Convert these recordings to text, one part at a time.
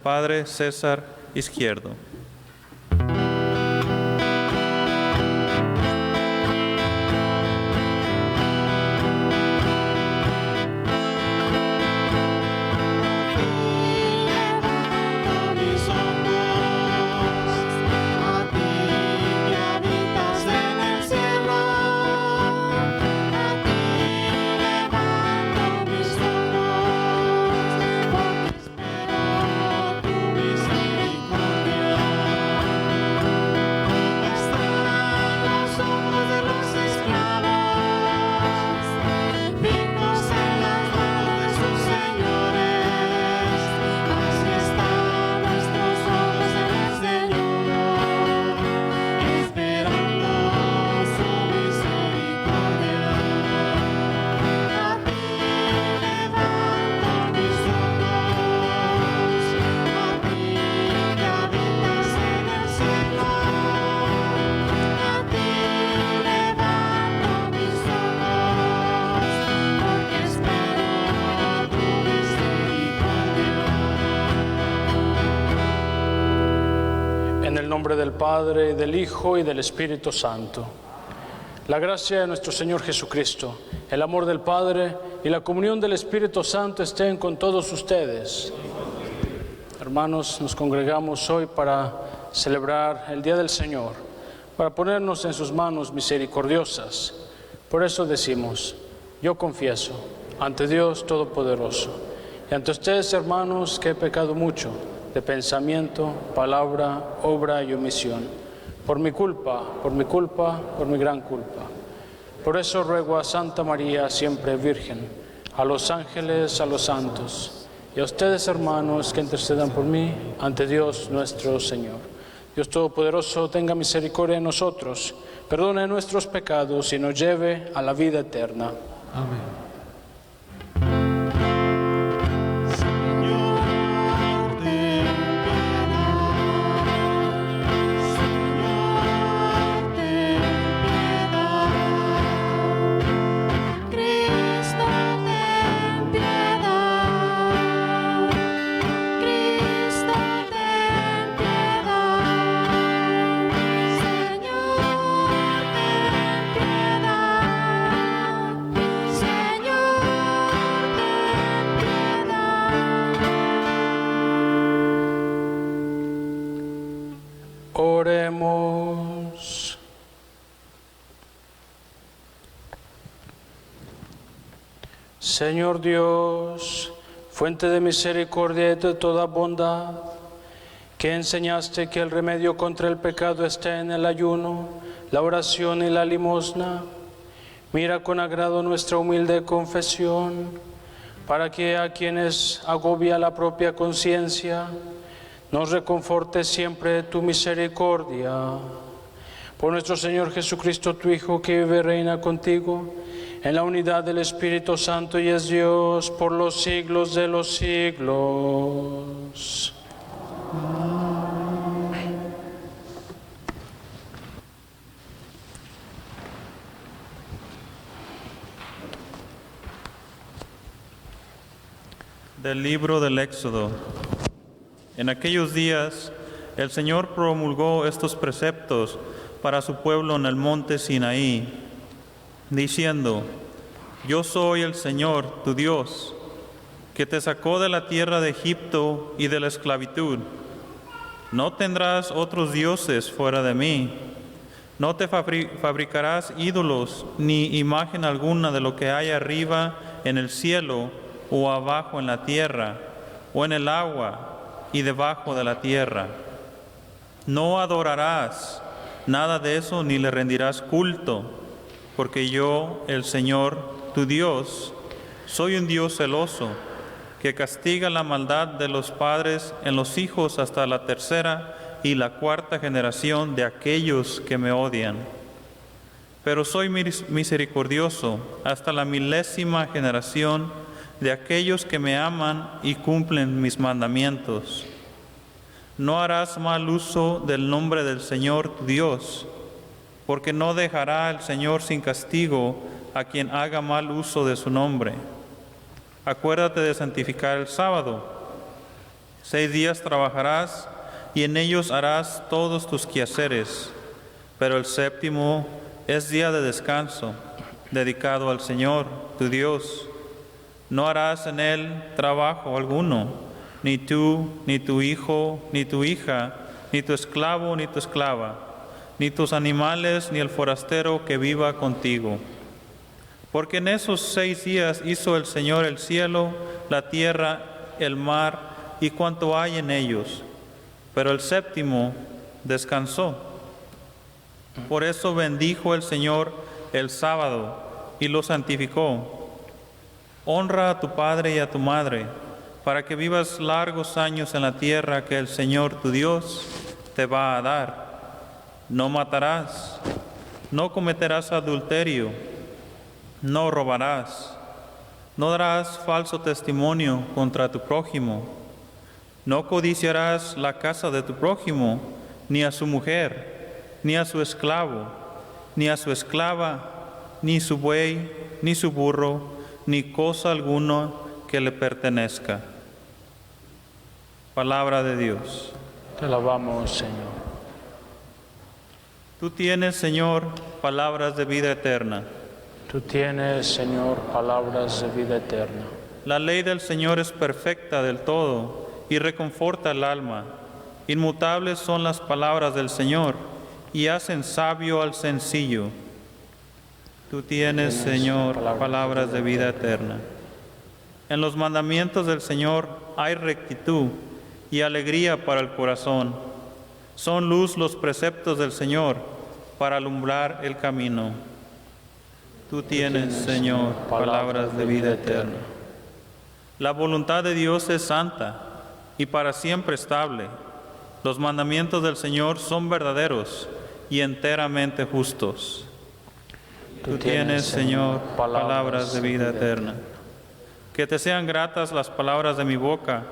Padre César Izquierdo. En el nombre del Padre, del Hijo y del Espíritu Santo. La gracia de nuestro Señor Jesucristo, el amor del Padre y la comunión del Espíritu Santo estén con todos ustedes. Hermanos, nos congregamos hoy para celebrar el Día del Señor, para ponernos en sus manos misericordiosas. Por eso decimos, yo confieso ante Dios Todopoderoso y ante ustedes, hermanos, que he pecado mucho de pensamiento, palabra, obra y omisión, por mi culpa, por mi gran culpa. Por eso ruego a Santa María, siempre Virgen, a los ángeles, a los santos, y a ustedes, hermanos, que intercedan por mí ante Dios nuestro Señor. Dios Todopoderoso tenga misericordia de nosotros, perdone nuestros pecados y nos lleve a la vida eterna. Amén. Oremos. Señor Dios, fuente de misericordia y de toda bondad, que enseñaste que el remedio contra el pecado está en el ayuno, la oración y la limosna, mira con agrado nuestra humilde confesión, para que a quienes agobia la propia conciencia, nos reconforte siempre tu misericordia. Por nuestro Señor Jesucristo, tu Hijo, que vive y reina contigo, en la unidad del Espíritu Santo y es Dios por los siglos de los siglos. Del libro del Éxodo. En aquellos días, el Señor promulgó estos preceptos para su pueblo en el monte Sinaí, diciendo: Yo soy el Señor, tu Dios, que te sacó de la tierra de Egipto y de la esclavitud. No tendrás otros dioses fuera de mí. No te fabricarás ídolos ni imagen alguna de lo que hay arriba en el cielo o abajo en la tierra o en el agua y debajo de la tierra. No adorarás nada de eso ni le rendirás culto, porque yo, el Señor, tu Dios, soy un Dios celoso, que castiga la maldad de los padres en los hijos hasta la tercera y la cuarta generación de aquellos que me odian. Pero soy misericordioso hasta la 1000ª generación de aquellos que me aman y cumplen mis mandamientos. No harás mal uso del nombre del Señor tu Dios, porque no dejará el Señor sin castigo a quien haga mal uso de su nombre. Acuérdate de santificar el sábado. 6 días trabajarás y en ellos harás todos tus quehaceres, pero el séptimo es día de descanso, dedicado al Señor, tu Dios. No harás en él trabajo alguno, ni tú, ni tu hijo, ni tu hija, ni tu esclavo, ni tu esclava, ni tus animales, ni el forastero que viva contigo. Porque en esos 6 días hizo el Señor el cielo, la tierra, el mar y cuanto hay en ellos, pero el séptimo descansó. Por eso bendijo el Señor el sábado y lo santificó. Honra a tu padre y a tu madre, para que vivas largos años en la tierra que el Señor tu Dios te va a dar. No matarás, no cometerás adulterio, no robarás, no darás falso testimonio contra tu prójimo, no codiciarás la casa de tu prójimo, ni a su mujer, ni a su esclavo, ni a su esclava, ni su buey, ni su burro, ni cosa alguna que le pertenezca. Palabra de Dios. Te alabamos, Señor. Tú tienes, Señor, palabras de vida eterna. Tú tienes, Señor, palabras de vida eterna. La ley del Señor es perfecta del todo y reconforta el alma. Inmutables son las palabras del Señor y hacen sabio al sencillo. Tú tienes, Señor, palabras de vida eterna. En los mandamientos del Señor hay rectitud y alegría para el corazón. Son luz los preceptos del Señor para alumbrar el camino. Tú tienes, Señor, palabras de vida eterna. La voluntad de Dios es santa y para siempre estable. Los mandamientos del Señor son verdaderos y enteramente justos. Tú tienes, Señor, palabras de vida eterna. Que te sean gratas las palabras de mi boca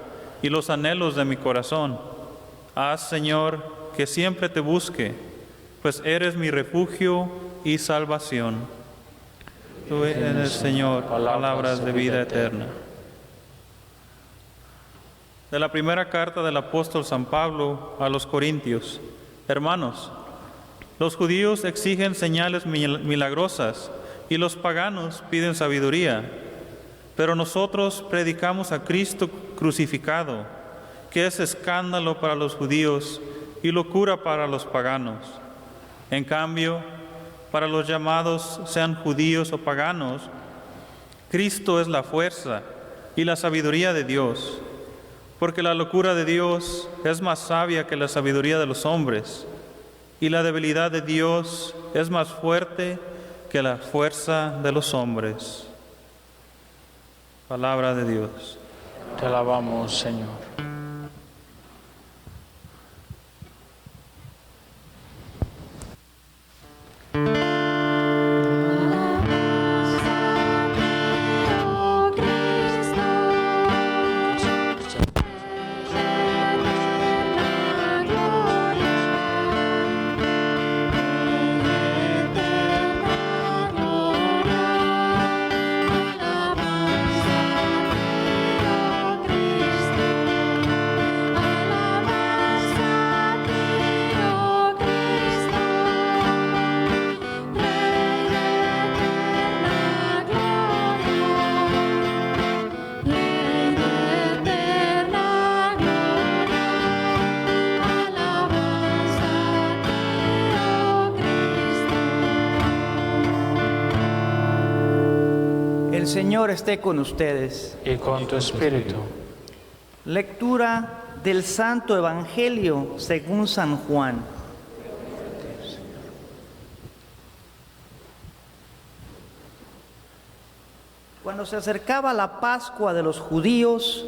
y los anhelos de mi corazón. Haz, Señor, que siempre te busque, pues eres mi refugio y salvación. Tú tienes, Señor, palabras de vida eterna. De la primera carta del apóstol San Pablo a los Corintios. Hermanos, los judíos exigen señales milagrosas y los paganos piden sabiduría, pero nosotros predicamos a Cristo crucificado, que es escándalo para los judíos y locura para los paganos. En cambio, para los llamados, sean judíos o paganos, Cristo es la fuerza y la sabiduría de Dios, porque la locura de Dios es más sabia que la sabiduría de los hombres, y la debilidad de Dios es más fuerte que la fuerza de los hombres. Palabra de Dios. Te alabamos, Señor. El Señor esté con ustedes. Y con tu espíritu. Lectura del Santo Evangelio según San Juan. Cuando se acercaba la Pascua de los judíos,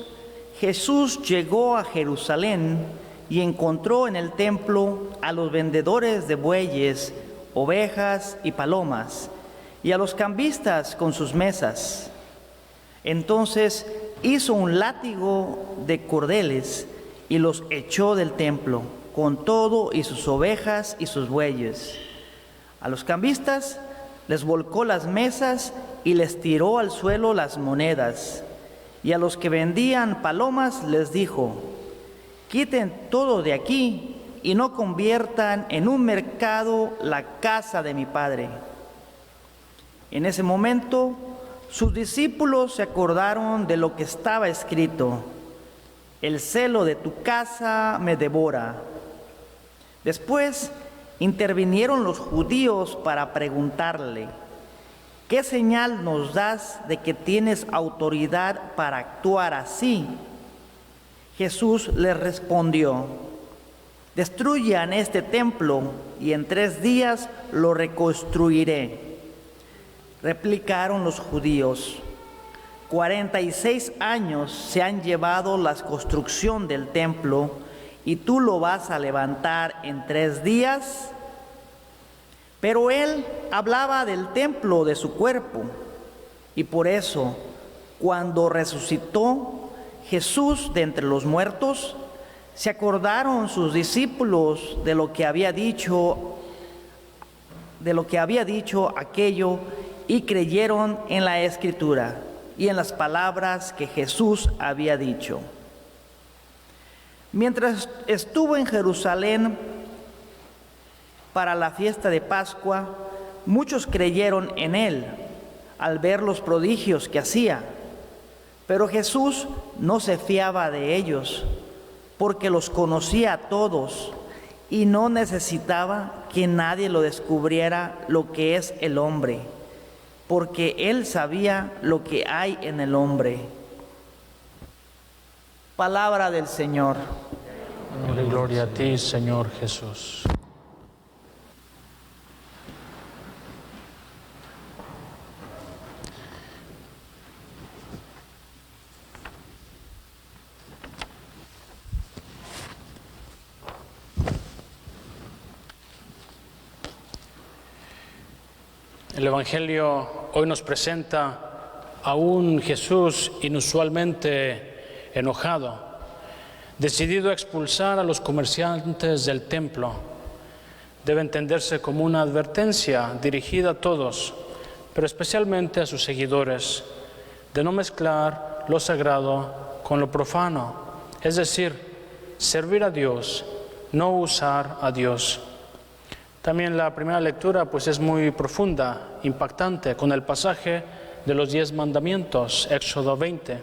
Jesús llegó a Jerusalén y encontró en el templo a los vendedores de bueyes, ovejas y palomas, y a los cambistas con sus mesas. Entonces hizo un látigo de cordeles y los echó del templo, con todo y sus ovejas y sus bueyes. A los cambistas les volcó las mesas y les tiró al suelo las monedas. Y a los que vendían palomas les dijo: quiten todo de aquí y no conviertan en un mercado la casa de mi Padre. En ese momento, sus discípulos se acordaron de lo que estaba escrito: el celo de tu casa me devora. Después intervinieron los judíos para preguntarle: ¿qué señal nos das de que tienes autoridad para actuar así? Jesús les respondió: destruyan este templo y en 3 días lo reconstruiré. Replicaron los judíos: 46 años se han llevado la construcción del templo y tú lo vas a levantar en 3 días. Pero él hablaba del templo de su cuerpo, y por eso, cuando resucitó Jesús de entre los muertos, se acordaron sus discípulos de lo que había dicho aquello, y creyeron en la Escritura y en las palabras que Jesús había dicho. Mientras estuvo en Jerusalén para la fiesta de Pascua, muchos creyeron en él al ver los prodigios que hacía. Pero Jesús no se fiaba de ellos, porque los conocía a todos y no necesitaba que nadie lo descubriera lo que es el hombre, porque él sabía lo que hay en el hombre. Palabra del Señor. Gloria a ti, Señor Jesús. El Evangelio hoy nos presenta a un Jesús inusualmente enojado, decidido a expulsar a los comerciantes del templo. Debe entenderse como una advertencia dirigida a todos, pero especialmente a sus seguidores, de no mezclar lo sagrado con lo profano, es decir, servir a Dios, no usar a Dios. También la primera lectura pues es muy profunda, impactante, con el pasaje de los 10 mandamientos, Éxodo 20.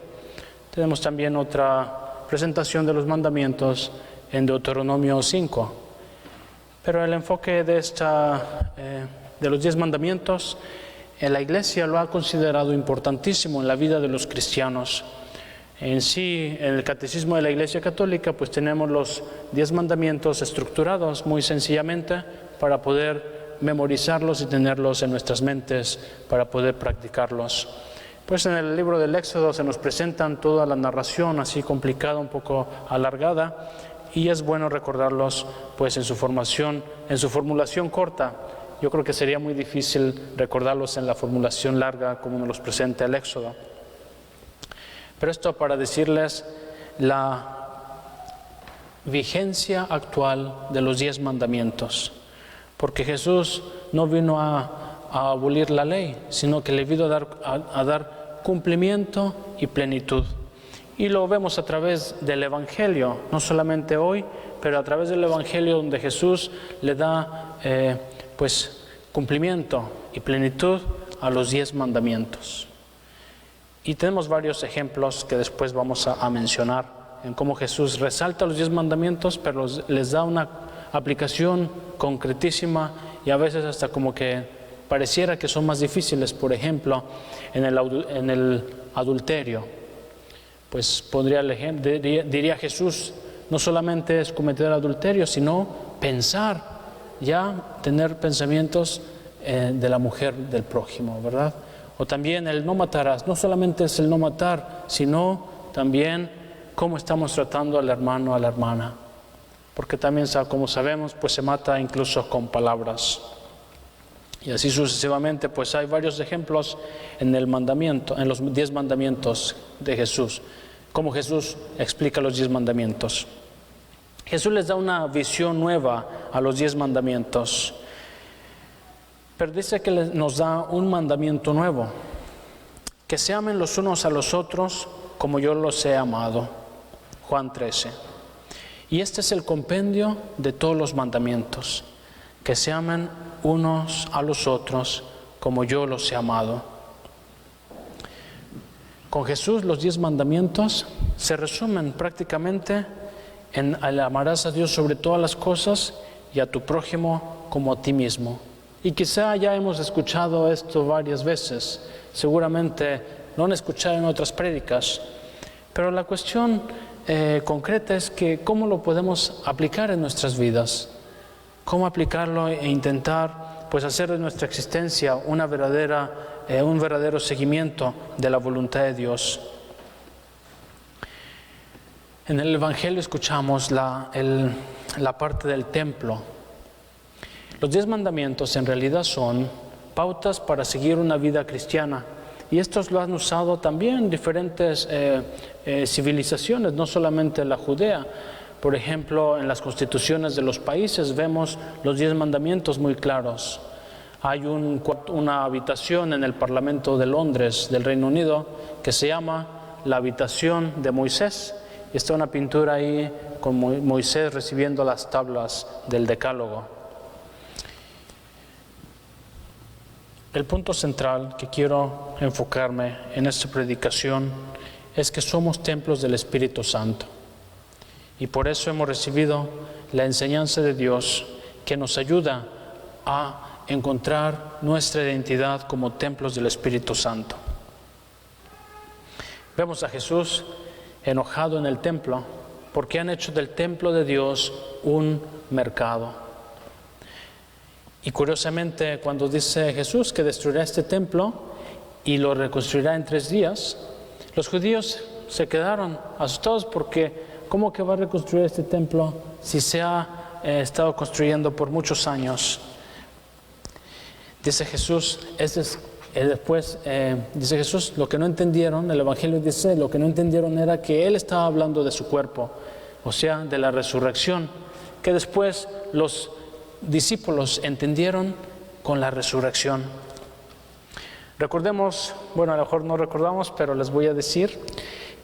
Tenemos también otra presentación de los mandamientos en Deuteronomio 5. Pero el enfoque de los 10 mandamientos, la Iglesia lo ha considerado importantísimo en la vida de los cristianos. En sí, en el Catecismo de la Iglesia Católica, pues tenemos los 10 mandamientos estructurados muy sencillamente para poder memorizarlos y tenerlos en nuestras mentes para poder practicarlos. Pues en el libro del Éxodo se nos presentan toda la narración así complicada, un poco alargada, y es bueno recordarlos pues en su formulación corta. Yo creo que sería muy difícil recordarlos en la formulación larga como nos los presenta el Éxodo. Pero esto para decirles la vigencia actual de los 10 mandamientos. Porque Jesús no vino a abolir la ley, sino que le vino a dar cumplimiento y plenitud. Y lo vemos a través del Evangelio, no solamente hoy, pero a través del Evangelio donde Jesús le da cumplimiento y plenitud a los 10 mandamientos. Y tenemos varios ejemplos que después vamos a mencionar en cómo Jesús resalta los 10 mandamientos, pero les da una aplicación concretísima y a veces hasta como que pareciera que son más difíciles. Por ejemplo, en el adulterio, pues diría Jesús, no solamente es cometer adulterio, sino pensar, ya tener pensamientos de la mujer del prójimo, ¿verdad? O también el no matarás, no solamente es el no matar, sino también cómo estamos tratando al hermano, a la hermana. Porque también, como sabemos, pues se mata incluso con palabras. Y así sucesivamente, pues hay varios ejemplos en los 10 mandamientos de Jesús, cómo Jesús explica los 10 mandamientos. Jesús les da una visión nueva a los 10 mandamientos, pero dice que nos da un mandamiento nuevo: que se amen los unos a los otros como yo los he amado. Juan 13. Y este es el compendio de todos los mandamientos, que se amen unos a los otros como yo los he amado. Con Jesús los 10 mandamientos se resumen prácticamente en el amarás a Dios sobre todas las cosas y a tu prójimo como a ti mismo. Y quizá ya hemos escuchado esto varias veces, seguramente lo han escuchado en otras prédicas, pero la cuestión concreta es que cómo lo podemos aplicar en nuestras vidas, cómo aplicarlo e intentar pues hacer de nuestra existencia un verdadero seguimiento de la voluntad de Dios. En el Evangelio escuchamos la parte del templo. Los 10 mandamientos en realidad son pautas para seguir una vida cristiana, y estos lo han usado también diferentes civilizaciones, no solamente la Judea. Por ejemplo, en las constituciones de los países vemos los 10 mandamientos muy claros. Hay una habitación en el Parlamento de Londres, del Reino Unido, que se llama la habitación de Moisés. Y está una pintura ahí con Moisés recibiendo las tablas del Decálogo. El punto central que quiero enfocarme en esta predicación es que somos templos del Espíritu Santo. Y por eso hemos recibido la enseñanza de Dios que nos ayuda a encontrar nuestra identidad como templos del Espíritu Santo. Vemos a Jesús enojado en el templo porque han hecho del templo de Dios un mercado. Y curiosamente, cuando dice Jesús que destruirá este templo y lo reconstruirá en 3 días, los judíos se quedaron asustados porque ¿cómo que va a reconstruir este templo si se ha estado construyendo por muchos años? Dice Jesús, dice Jesús, lo que no entendieron, el Evangelio dice, lo que no entendieron era que Él estaba hablando de su cuerpo, o sea, de la resurrección, que después los discípulos entendieron con la resurrección. Recordemos, bueno, a lo mejor no recordamos, pero les voy a decir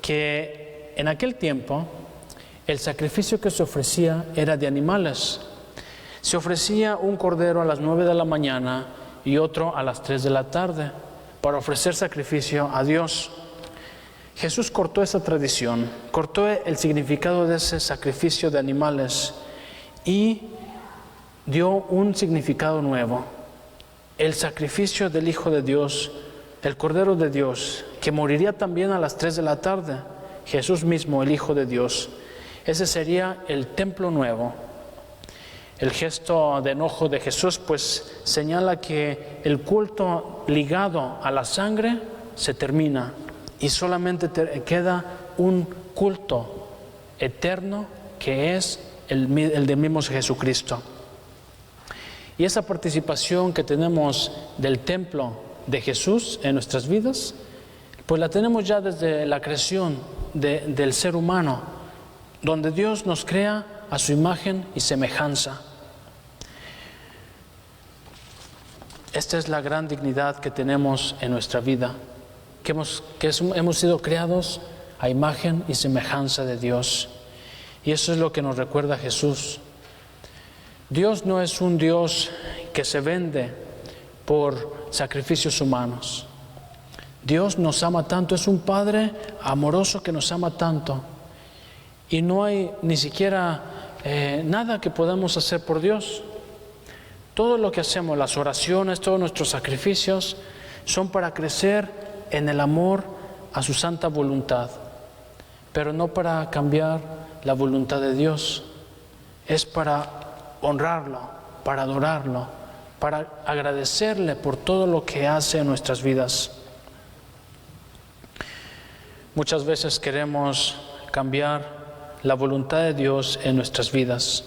que en aquel tiempo el sacrificio que se ofrecía era de animales. Se ofrecía un cordero a las 9 de la mañana y otro a las 3 de la tarde para ofrecer sacrificio a Dios. Jesús cortó esa tradición, cortó el significado de ese sacrificio de animales y dio un significado nuevo. El sacrificio del Hijo de Dios, el Cordero de Dios, que moriría también a las 3 de la tarde, Jesús mismo, el Hijo de Dios. Ese sería el templo nuevo. El gesto de enojo de Jesús pues señala que el culto ligado a la sangre se termina y solamente queda un culto eterno que es el del mismo Jesucristo. Y esa participación que tenemos del templo de Jesús en nuestras vidas, pues la tenemos ya desde la creación del ser humano, donde Dios nos crea a su imagen y semejanza. Esta es la gran dignidad que tenemos en nuestra vida, que hemos sido creados a imagen y semejanza de Dios. Y eso es lo que nos recuerda Jesús. Dios no es un Dios que se vende por sacrificios humanos. Dios nos ama tanto, es un Padre amoroso que nos ama tanto. Y no hay ni siquiera nada que podamos hacer por Dios. Todo lo que hacemos, las oraciones, todos nuestros sacrificios, son para crecer en el amor a su santa voluntad, pero no para cambiar la voluntad de Dios. Es para honrarlo, para adorarlo, para agradecerle por todo lo que hace en nuestras vidas. Muchas veces queremos cambiar la voluntad de Dios en nuestras vidas.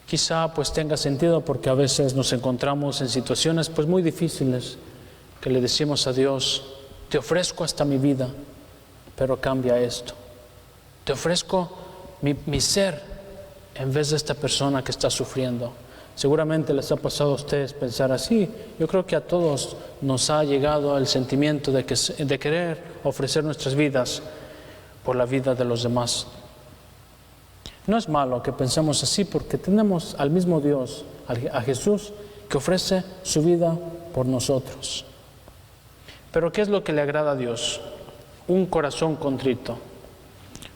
Quizá pues tenga sentido porque a veces nos encontramos en situaciones pues muy difíciles que le decimos a Dios, te ofrezco hasta mi vida, pero cambia esto. Te ofrezco mi ser en vez de esta persona que está sufriendo. Seguramente les ha pasado a ustedes pensar así. Yo creo que a todos nos ha llegado el sentimiento de querer ofrecer nuestras vidas por la vida de los demás. No es malo que pensemos así porque tenemos al mismo Dios, a Jesús, que ofrece su vida por nosotros. Pero ¿qué es lo que le agrada a Dios? Un corazón contrito,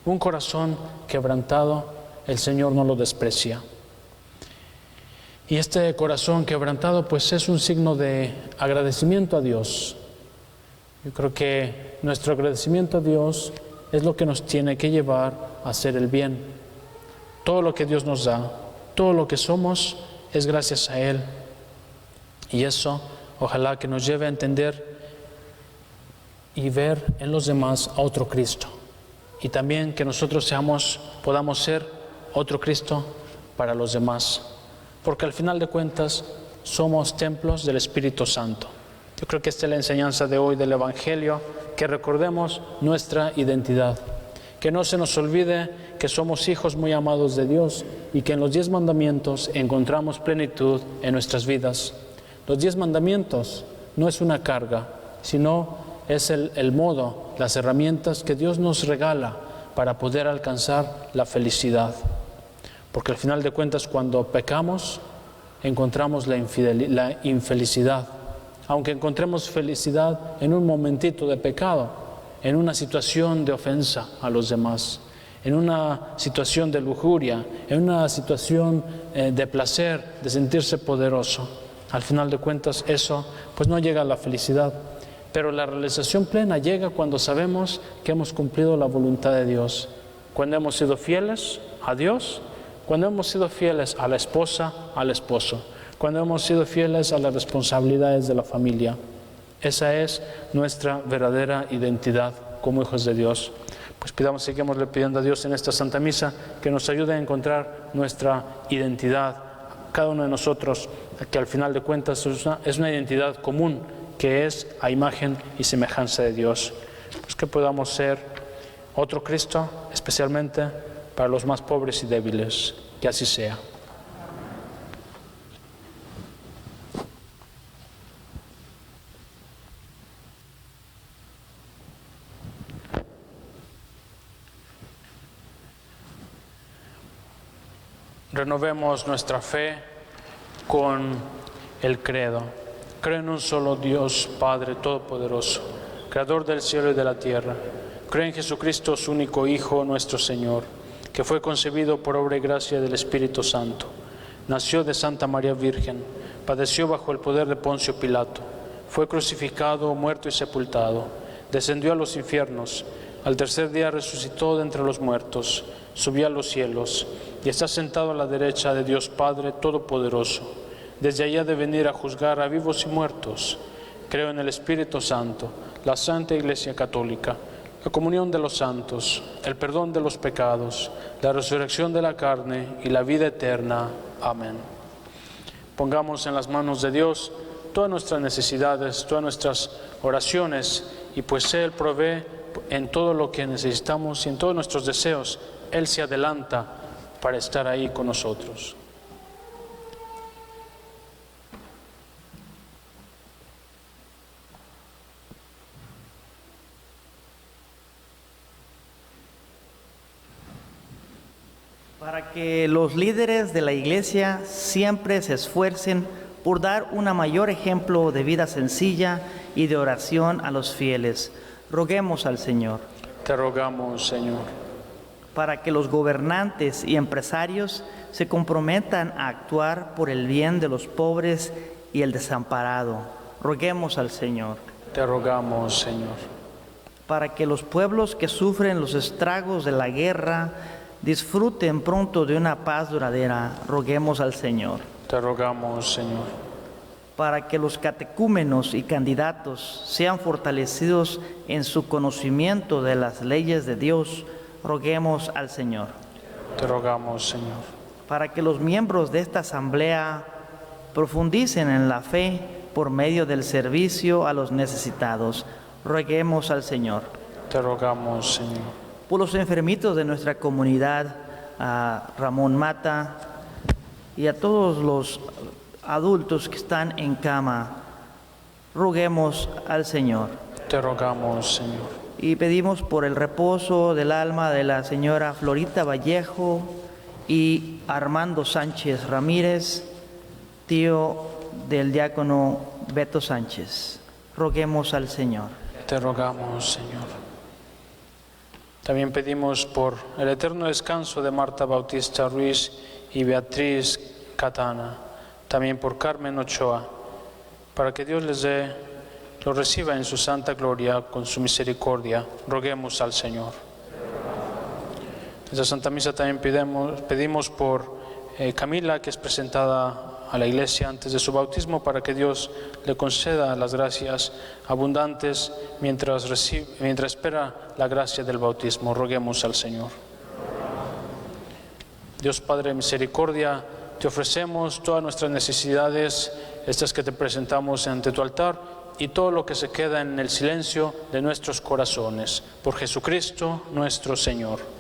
un corazón quebrantado, el Señor no lo desprecia. Y este corazón quebrantado pues es un signo de agradecimiento a Dios. Yo creo que nuestro agradecimiento a Dios es lo que nos tiene que llevar a hacer el bien. Todo lo que Dios nos da, todo lo que somos, es gracias a Él. Y eso, ojalá que nos lleve a entender y ver en los demás a otro Cristo. Y también que nosotros podamos ser otro Cristo para los demás. Porque al final de cuentas, somos templos del Espíritu Santo. Yo creo que esta es la enseñanza de hoy del Evangelio, que recordemos nuestra identidad. Que no se nos olvide que somos hijos muy amados de Dios y que en los 10 mandamientos encontramos plenitud en nuestras vidas. Los 10 mandamientos no es una carga, sino es el modo, las herramientas que Dios nos regala para poder alcanzar la felicidad. Porque al final de cuentas, cuando pecamos, encontramos la infelicidad. Aunque encontremos felicidad en un momentito de pecado, en una situación de ofensa a los demás, en una situación de lujuria, en una situación de placer, de sentirse poderoso. Al final de cuentas, eso pues no llega a la felicidad. Pero la realización plena llega cuando sabemos que hemos cumplido la voluntad de Dios. Cuando hemos sido fieles a Dios, cuando hemos sido fieles a la esposa, al esposo, cuando hemos sido fieles a las responsabilidades de la familia. Esa es nuestra verdadera identidad como hijos de Dios. Pues sigámosle pidiendo a Dios en esta Santa Misa que nos ayude a encontrar nuestra identidad, cada uno de nosotros, que al final de cuentas es una identidad común, que es a imagen y semejanza de Dios. Pues que podamos ser otro Cristo, especialmente para los más pobres y débiles. Que así sea. Renovemos nuestra fe con el credo. Creo en un solo Dios, Padre Todopoderoso, Creador del cielo y de la tierra. Creo en Jesucristo, su único Hijo, nuestro Señor, que fue concebido por obra y gracia del Espíritu Santo. Nació de Santa María Virgen, padeció bajo el poder de Poncio Pilato, fue crucificado, muerto y sepultado, descendió a los infiernos, al tercer día resucitó de entre los muertos, subió a los cielos y está sentado a la derecha de Dios Padre Todopoderoso. Desde allá de venir a juzgar a vivos y muertos. Creo en el Espíritu Santo, la Santa Iglesia Católica, la comunión de los santos, el perdón de los pecados, la resurrección de la carne y la vida eterna. Amén. Pongamos en las manos de Dios todas nuestras necesidades, todas nuestras oraciones, y pues Él provee en todo lo que necesitamos y en todos nuestros deseos. Él se adelanta para estar ahí con nosotros. Para que los líderes de la Iglesia siempre se esfuercen por dar un mayor ejemplo de vida sencilla y de oración a los fieles, roguemos al Señor. Te rogamos, Señor. Para que los gobernantes y empresarios se comprometan a actuar por el bien de los pobres y el desamparado, roguemos al Señor. Te rogamos, Señor. Para que los pueblos que sufren los estragos de la guerra disfruten pronto de una paz duradera, roguemos al Señor. Te rogamos, Señor. Para que los catecúmenos y candidatos sean fortalecidos en su conocimiento de las leyes de Dios, roguemos al Señor. Te rogamos, Señor. Para que los miembros de esta asamblea profundicen en la fe por medio del servicio a los necesitados, roguemos al Señor. Te rogamos, Señor. Por los enfermitos de nuestra comunidad, a Ramón Mata y a todos los adultos que están en cama, roguemos al Señor. Te rogamos, Señor. Y pedimos por el reposo del alma de la señora Florita Vallejo y Armando Sánchez Ramírez, tío del diácono Beto Sánchez. Roguemos al Señor. Te rogamos, Señor. También pedimos por el eterno descanso de Marta Bautista Ruiz y Beatriz Catana, también por Carmen Ochoa, para que Dios los reciba en su santa gloria con su misericordia. Roguemos al Señor. En esta Santa Misa también pedimos por Camila, que es presentada a la Iglesia antes de su bautismo, para que Dios le conceda las gracias abundantes mientras espera la gracia del bautismo. Roguemos al Señor. Dios Padre de misericordia, te ofrecemos todas nuestras necesidades, estas que te presentamos ante tu altar, y todo lo que se queda en el silencio de nuestros corazones. Por Jesucristo nuestro Señor.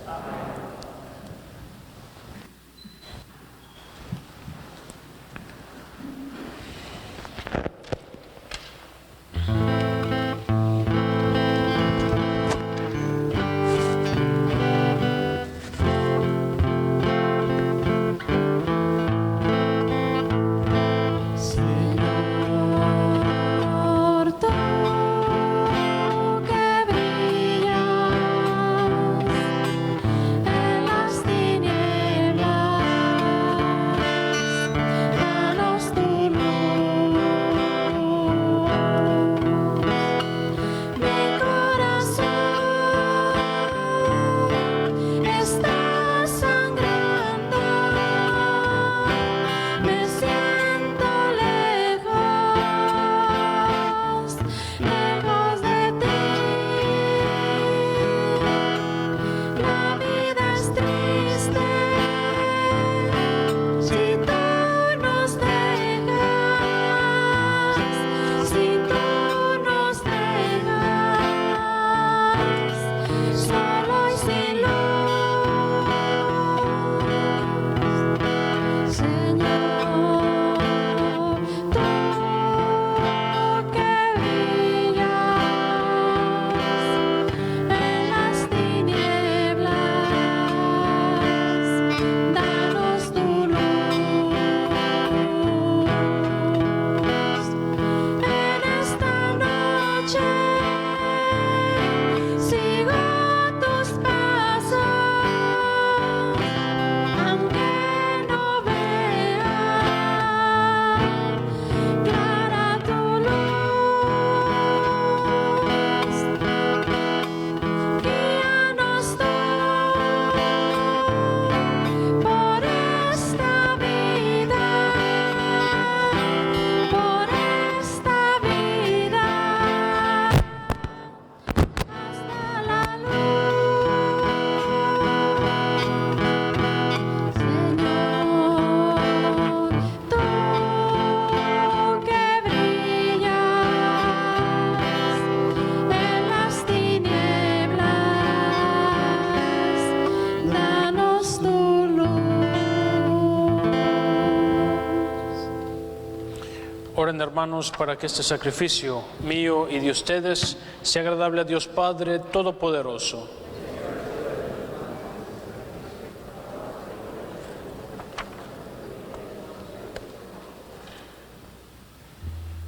Oren, hermanos, para que este sacrificio mío y de ustedes sea agradable a Dios Padre Todopoderoso.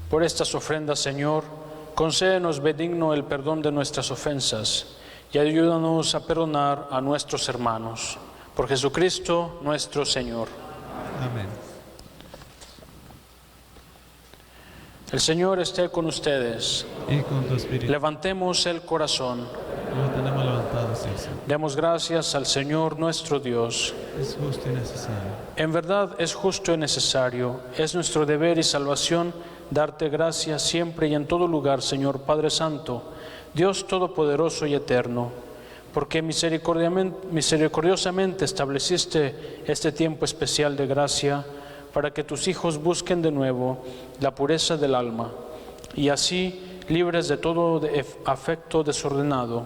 Por estas ofrendas, Señor, concédenos benigno el perdón de nuestras ofensas y ayúdanos a perdonar a nuestros hermanos. Por Jesucristo nuestro Señor. Amén. El Señor esté con ustedes. Y con tu espíritu. Levantemos el corazón. Lo tenemos levantado, sí, sí. Demos gracias al Señor nuestro Dios. Es justo y necesario. En verdad es justo y necesario. Es nuestro deber y salvación darte gracias siempre y en todo lugar, Señor Padre Santo, Dios Todopoderoso y Eterno, porque misericordiosamente estableciste este tiempo especial de gracia para que tus hijos busquen de nuevo la pureza del alma y así, libres de todo afecto desordenado,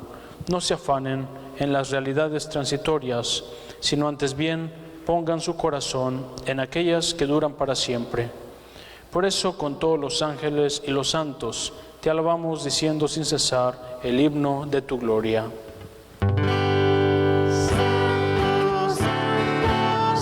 no se afanen en las realidades transitorias, sino antes bien pongan su corazón en aquellas que duran para siempre. Por eso, con todos los ángeles y los santos, te alabamos diciendo sin cesar el himno de tu gloria. Santo, Santo,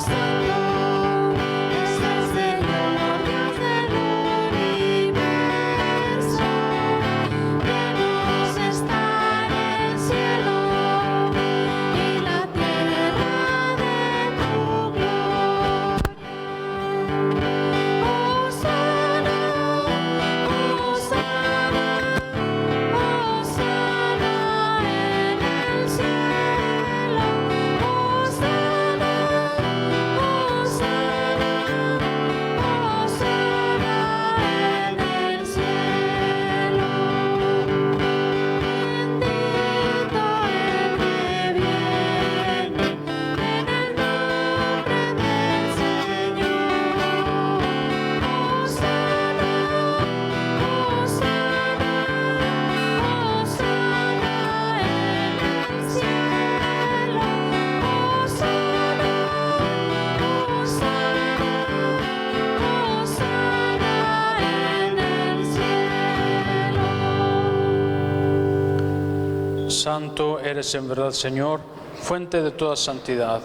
Santo eres en verdad, Señor, fuente de toda santidad.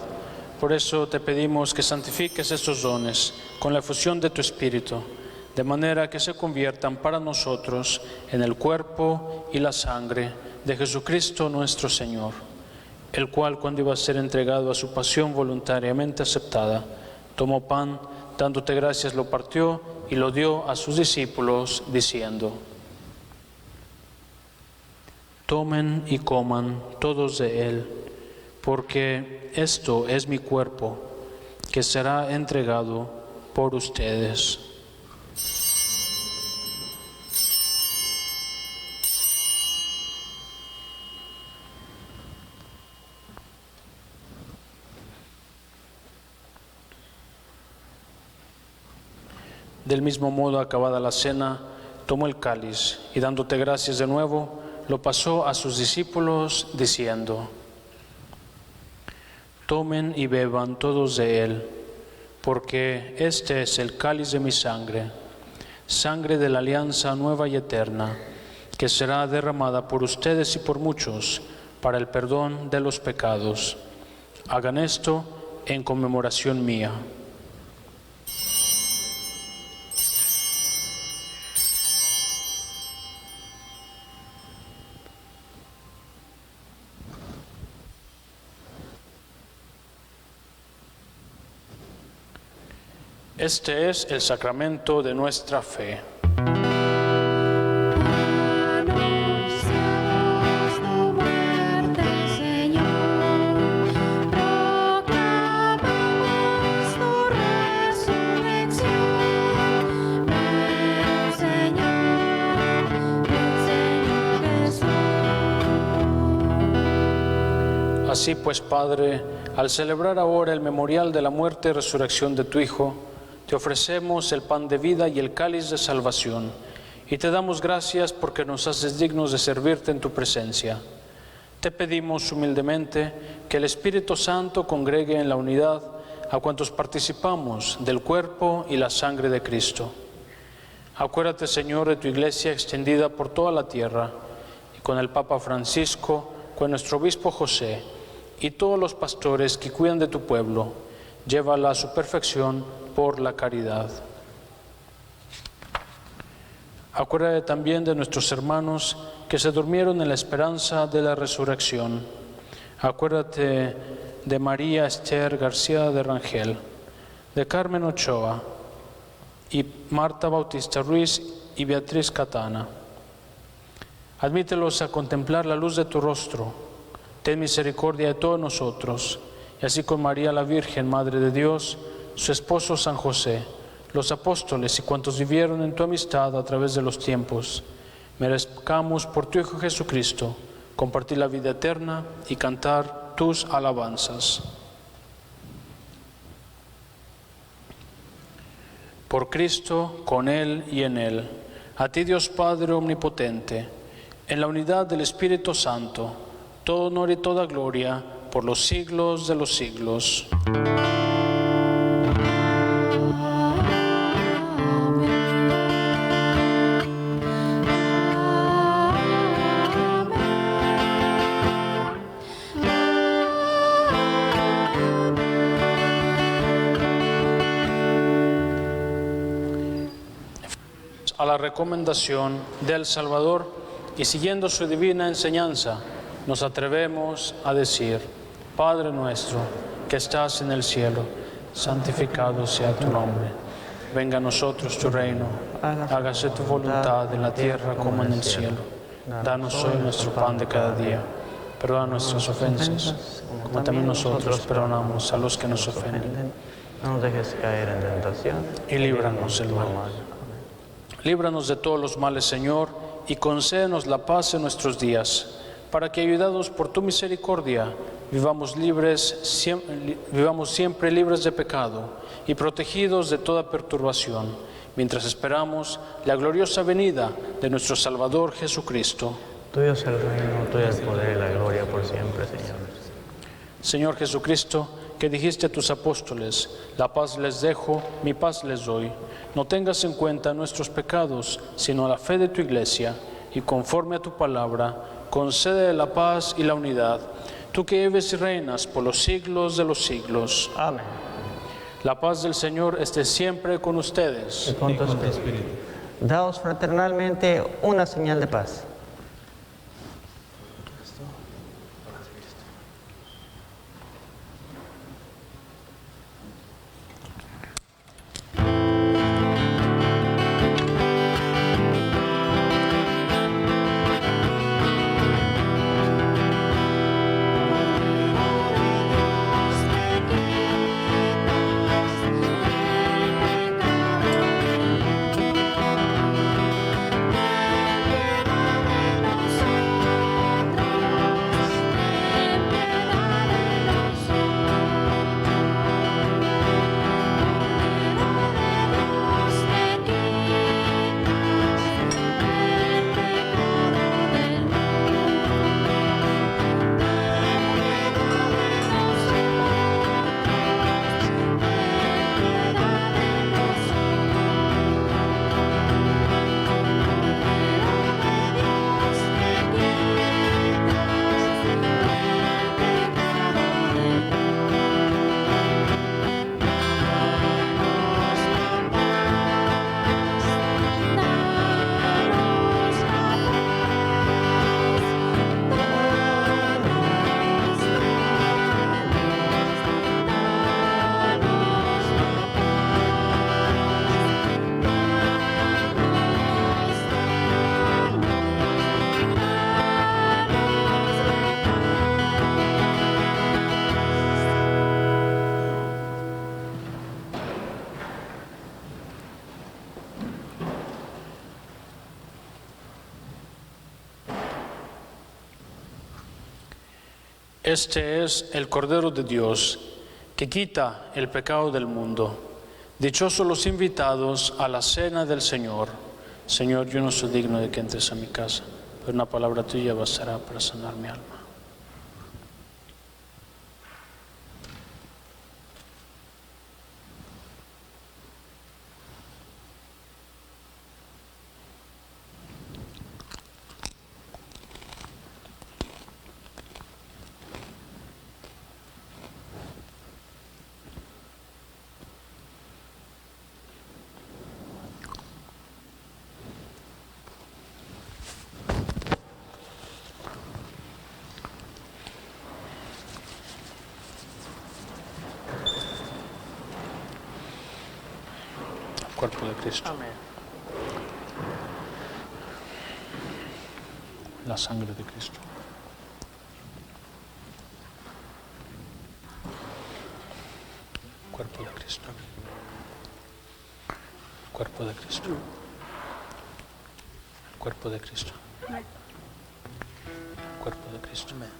Por eso te pedimos que santifiques estos dones con la efusión de tu Espíritu, de manera que se conviertan para nosotros en el cuerpo y la sangre de Jesucristo nuestro Señor, el cual, cuando iba a ser entregado a su pasión voluntariamente aceptada, tomó pan, dándote gracias, lo partió y lo dio a sus discípulos, diciendo: tomen y coman todos de él, porque esto es mi cuerpo, que será entregado por ustedes. Del mismo modo, acabada la cena, tomó el cáliz y, dándote gracias de nuevo, lo pasó a sus discípulos, diciendo: tomen y beban todos de él, porque este es el cáliz de mi sangre, sangre de la alianza nueva y eterna, que será derramada por ustedes y por muchos para el perdón de los pecados. Hagan esto en conmemoración mía. Este es el sacramento de nuestra fe. Anunciamos tu muerte, Señor, proclamamos tu resurrección. Ven, Señor Jesús. Así pues, Padre, al celebrar ahora el memorial de la muerte y resurrección de tu Hijo, te ofrecemos el pan de vida y el cáliz de salvación, y te damos gracias porque nos haces dignos de servirte en tu presencia. Te pedimos humildemente que el Espíritu Santo congregue en la unidad a cuantos participamos del cuerpo y la sangre de Cristo. Acuérdate, Señor, de tu Iglesia extendida por toda la tierra, y con el Papa Francisco, con nuestro Obispo José, y todos los pastores que cuidan de tu pueblo, llévala a su perfección por la caridad. Acuérdate también de nuestros hermanos que se durmieron en la esperanza de la resurrección. Acuérdate de María Esther García de Rangel, de Carmen Ochoa, y Marta Bautista Ruiz y Beatriz Catana. Admítelos a contemplar la luz de tu rostro. Ten misericordia de todos nosotros, y así con María la Virgen, Madre de Dios, su esposo San José, los apóstoles y cuantos vivieron en tu amistad a través de los tiempos, merezcamos por tu Hijo Jesucristo compartir la vida eterna y cantar tus alabanzas. Por Cristo, con Él y en Él, a ti Dios Padre Omnipotente, en la unidad del Espíritu Santo, todo honor y toda gloria por los siglos de los siglos. A la recomendación del Salvador y siguiendo su divina enseñanza, nos atrevemos a decir: Padre nuestro que estás en el cielo, santificado sea tu nombre. Venga a nosotros tu reino, hágase tu voluntad en la tierra como en el cielo. Danos hoy nuestro pan de cada día. Perdona nuestras ofensas, como también nosotros perdonamos a los que nos ofenden. No nos dejes caer en tentación Y líbranos del mal. Líbranos de todos los males, Señor, y concédenos la paz en nuestros días, para que, ayudados por tu misericordia, vivamos siempre libres de pecado y protegidos de toda perturbación, mientras esperamos la gloriosa venida de nuestro Salvador Jesucristo. Tuyo es el reino, tuyo es el poder y la gloria por siempre, Señor. Señor Jesucristo, que dijiste a tus apóstoles: la paz les dejo, mi paz les doy. No tengas en cuenta nuestros pecados, sino la fe de tu Iglesia, y conforme a tu palabra, concede la paz y la unidad. Tú que vives y reinas por los siglos de los siglos. Amén. La paz del Señor esté siempre con ustedes. Y con Y tu con tu espíritu. espíritu. Daos fraternalmente una señal de paz. Este es el Cordero de Dios, que quita el pecado del mundo. Dichosos los invitados a la cena del Señor. Señor, yo no soy digno de que entres a mi casa, pero una palabra tuya bastará para sanar mi alma. Cuerpo de Cristo. Amén. La sangre de Cristo. Cuerpo de Cristo. Cuerpo de Cristo. Cuerpo de Cristo. Cuerpo de Cristo. Para la cena.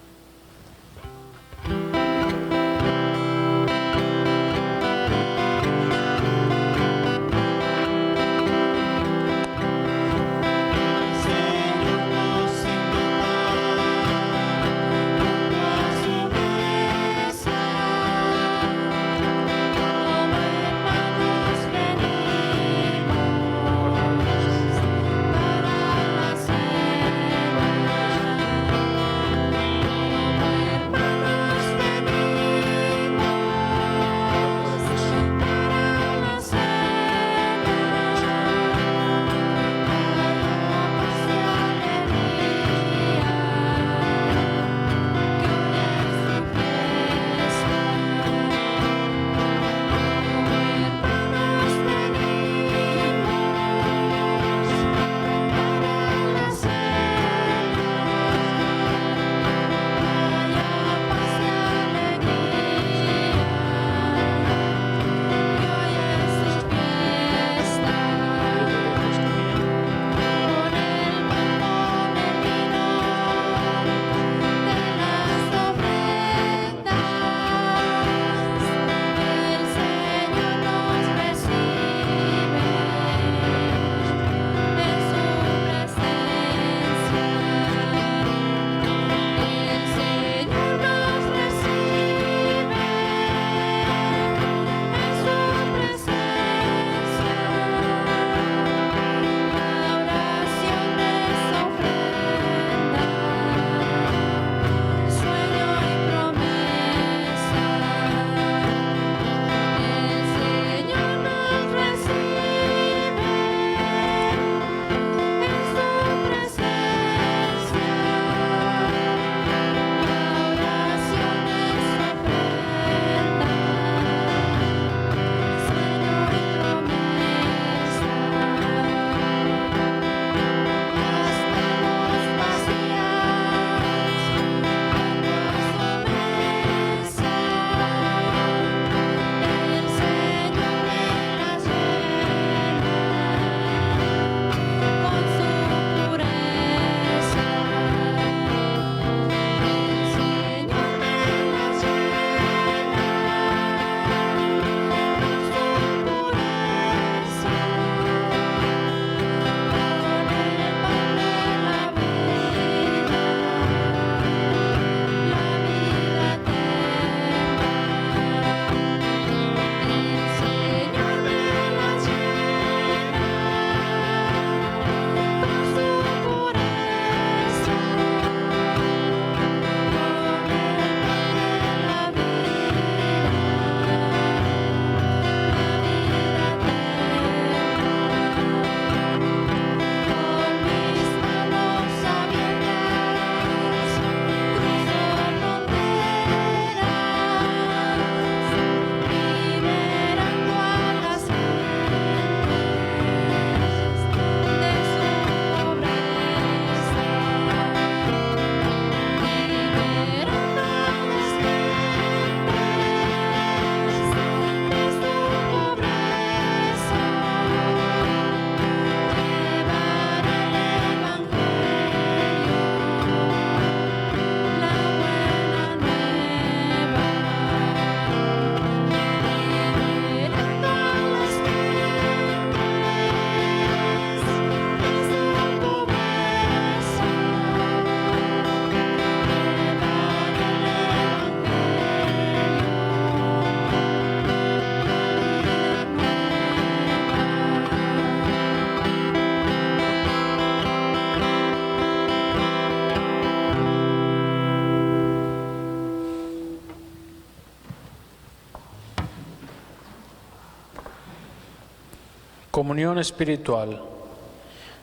Comunión espiritual.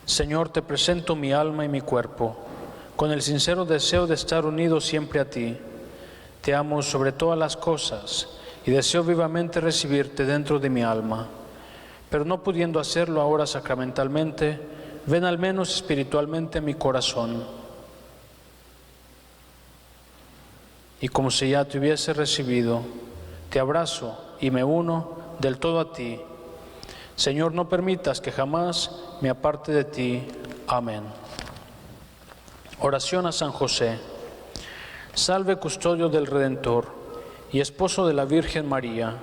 Señor, te presento mi alma y mi cuerpo, con el sincero deseo de estar unido siempre a ti. Te amo sobre todas las cosas y deseo vivamente recibirte dentro de mi alma. Pero no pudiendo hacerlo ahora sacramentalmente, ven al menos espiritualmente a mi corazón. Y como si ya te hubiese recibido, te abrazo y me uno del todo a ti. Señor, no permitas que jamás me aparte de ti. Amén. Oración a San José. Salve, custodio del Redentor y esposo de la Virgen María.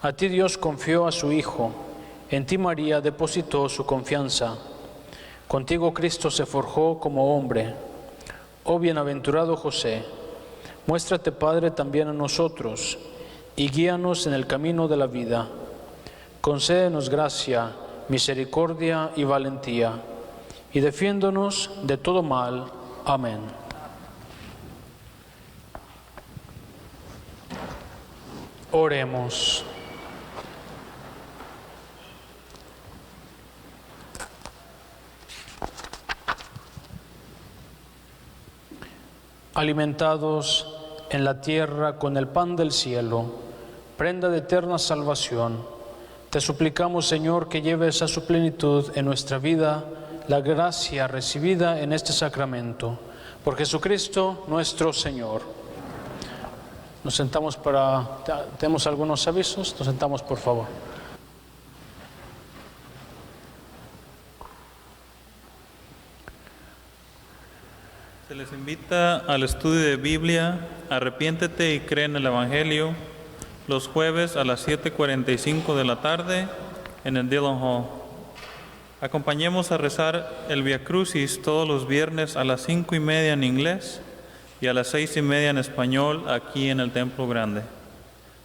A ti Dios confió a su Hijo, en ti María depositó su confianza. Contigo Cristo se forjó como hombre. Oh bienaventurado José, muéstrate Padre también a nosotros y guíanos en el camino de la vida. Concédenos gracia, misericordia y valentía, y defiéndonos de todo mal. Amén. Oremos. Alimentados en la tierra con el pan del cielo, prenda de eterna salvación, te suplicamos, Señor, que lleves a su plenitud en nuestra vida la gracia recibida en este sacramento. Por Jesucristo nuestro Señor. Nos sentamos para... ¿Tenemos algunos avisos? Nos sentamos, por favor. Se les invita al estudio de Biblia, arrepiéntete y cree en el Evangelio, los jueves a las 7:45 de la tarde en el Dillon Hall. Acompañemos a rezar el Via Crucis todos los viernes a las 5:30 en inglés y a las 6:30 en español aquí en el Templo Grande.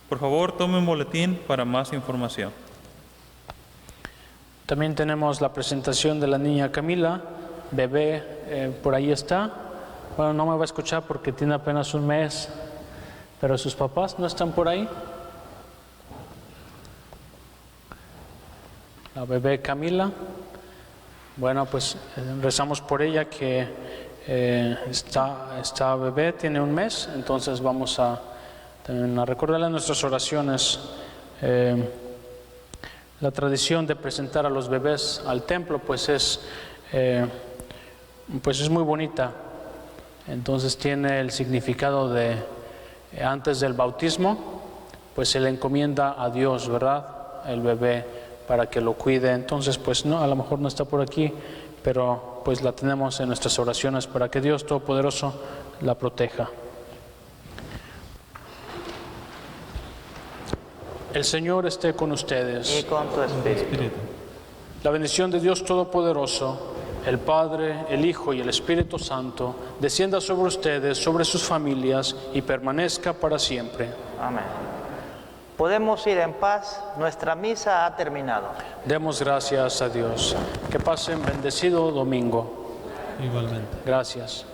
Por favor, tome un boletín para más información. También tenemos la presentación de la niña Camila, bebé, por ahí está. Bueno, no me va a escuchar porque tiene apenas un mes, pero sus papás no están por ahí. La bebé Camila. Bueno, pues rezamos por ella que está bebé, tiene un mes, entonces vamos a recordarle en nuestras oraciones la tradición de presentar a los bebés al templo, pues es muy bonita. Entonces tiene el significado de antes del bautismo, pues se le encomienda a Dios, ¿verdad? El bebé para que lo cuide. Entonces, pues no, a lo mejor no está por aquí, pero pues la tenemos en nuestras oraciones para que Dios Todopoderoso la proteja. El Señor esté con ustedes. Y con tu espíritu. La bendición de Dios Todopoderoso, el Padre, el Hijo y el Espíritu Santo, descienda sobre ustedes, sobre sus familias y permanezca para siempre. Amén. Podemos ir en paz, nuestra misa ha terminado. Demos gracias a Dios. Que pasen bendecido domingo. Igualmente. Gracias.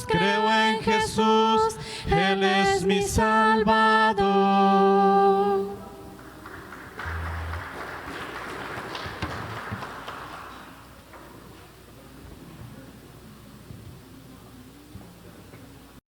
Creo en Jesús, Él es mi Salvador.